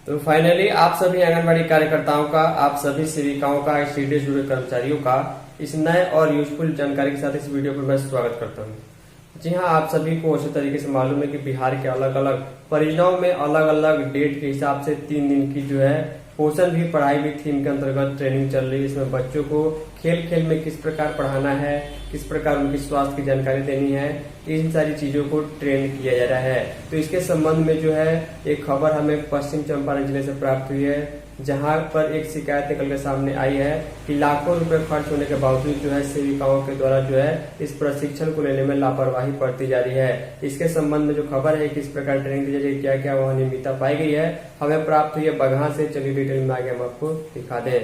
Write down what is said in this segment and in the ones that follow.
तो फाइनली आप सभी आंगनबाड़ी कार्यकर्ताओं का, आप सभी सेविकाओं का, सीधे जुड़े कर्मचारियों का इस नए और यूजफुल जानकारी के साथ इस वीडियो पर मैं स्वागत करता हूं। जी हां, आप सभी को अच्छे तरीके से मालूम है कि बिहार के अलग अलग परियोजनाओं में अलग अलग डेट के हिसाब से 3 दिन की जो है पोषण भी पढ़ाई भी थीम के अंतर्गत ट्रेनिंग चल रही है। इसमें बच्चों को खेल खेल में किस प्रकार पढ़ाना है, किस प्रकार उनकी स्वास्थ्य की जानकारी देनी है, इन सारी चीजों को ट्रेन किया जा रहा है। तो इसके संबंध में जो है एक खबर हमें पश्चिम चंपारण जिले से प्राप्त हुई है, जहां पर एक शिकायत निकल के सामने आई है कि लाखों रुपए खर्च होने के बावजूद जो है सेविकाओं के द्वारा जो है इस प्रशिक्षण को लेने में लापरवाही बरती जा रही है। इसके संबंध में जो खबर है किस प्रकार ट्रेनिंग दी जा रही है, क्या क्या वह अनियमितता पाई गई है, हमें प्राप्त हुई है बगहा से। चलिए डिटेल में आगे हम आपको दिखा दें।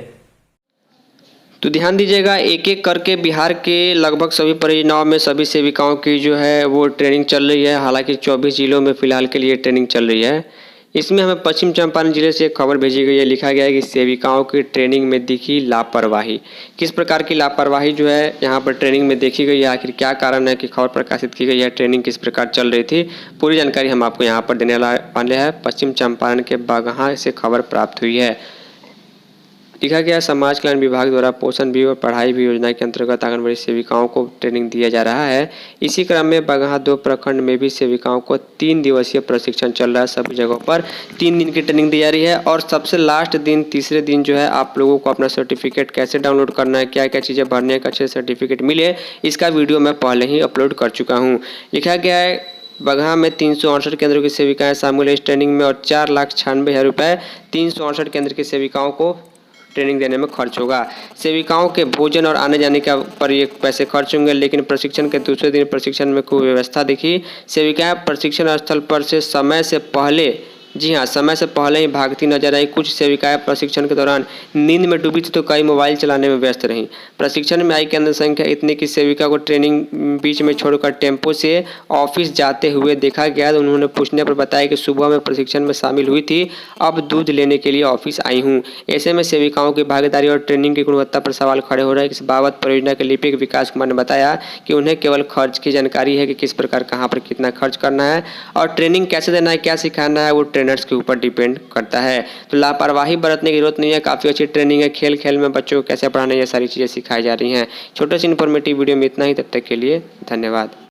तो ध्यान दीजिएगा, एक एक करके बिहार के लगभग सभी परियोजनाओं में सभी सेविकाओं की जो है वो ट्रेनिंग चल रही है। हालांकि 24 जिलों में फिलहाल के लिए ट्रेनिंग चल रही है। इसमें हमें पश्चिम चंपारण जिले से एक खबर भेजी गई है। लिखा गया है कि सेविकाओं की ट्रेनिंग में दिखी लापरवाही। किस प्रकार की लापरवाही जो है यहाँ पर ट्रेनिंग में देखी गई है, आखिर क्या कारण है कि खबर प्रकाशित की गई है, ट्रेनिंग किस प्रकार चल रही थी, पूरी जानकारी हम आपको यहाँ पर देने वाले हैं। पश्चिम चंपारण के बगहा से खबर प्राप्त हुई है। लिखा गया, समाज कल्याण विभाग द्वारा पोषण भी और पढ़ाई भी योजना के अंतर्गत आंगनबाड़ी सेविकाओं को ट्रेनिंग दिया जा रहा है। इसी क्रम में बगहा 2 प्रखंड में भी सेविकाओं को 3 दिवसीय प्रशिक्षण चल रहा है। सभी जगहों पर 3 दिन की ट्रेनिंग दी जा रही है और सबसे लास्ट दिन, तीसरे दिन जो है आप लोगों को अपना सर्टिफिकेट कैसे डाउनलोड करना है, क्या क्या चीज़ें भरने हैं, अच्छे सर्टिफिकेट मिले, इसका वीडियो मैं पहले ही अपलोड कर चुका हूँ। लिखा गया है, बगहा में 368 केंद्रों की सेविकाएं शामिल है इस ट्रेनिंग में और 4,96,000 रुपये 368 केंद्र की सेविकाओं को ट्रेनिंग देने में खर्च होगा। सेविकाओं के भोजन और आने जाने का पर ये पैसे खर्च होंगे, लेकिन प्रशिक्षण के दूसरे दिन प्रशिक्षण में कोई व्यवस्था दिखी। सेविकाएं प्रशिक्षण स्थल पर से समय से पहले, जी हाँ, समय से पहले ही भागती नजर आई। कुछ सेविकाएं प्रशिक्षण के दौरान नींद में डूबी थी तो कई मोबाइल चलाने में व्यस्त रहीं। प्रशिक्षण में आई केंद्र संख्या इतनी कि सेविका को ट्रेनिंग बीच में छोड़कर टेम्पो से ऑफिस जाते हुए देखा गया। तो उन्होंने पूछने पर बताया कि सुबह में प्रशिक्षण में शामिल हुई थी, अब दूध लेने के लिए ऑफिस आई हूँ। ऐसे में सेविकाओं की भागीदारी और ट्रेनिंग की गुणवत्ता पर सवाल खड़े हो रहे हैं। इस बाबत परियोजना के लिपिक विकास कुमार ने बताया कि उन्हें केवल खर्च की जानकारी है कि किस प्रकार कहाँ पर कितना खर्च करना है और ट्रेनिंग कैसे देना है, क्या सिखाना है, वो ट्रेनर्स के ऊपर डिपेंड करता है। तो लापरवाही बरतने की जरूरत नहीं है, काफ़ी अच्छी ट्रेनिंग है। खेल खेल में बच्चों को कैसे पढ़ाना है, ये सारी चीज़ें सिखाई जा रही हैं। छोटे से इन्फॉर्मेटिव वीडियो में इतना ही। तब तक के लिए धन्यवाद।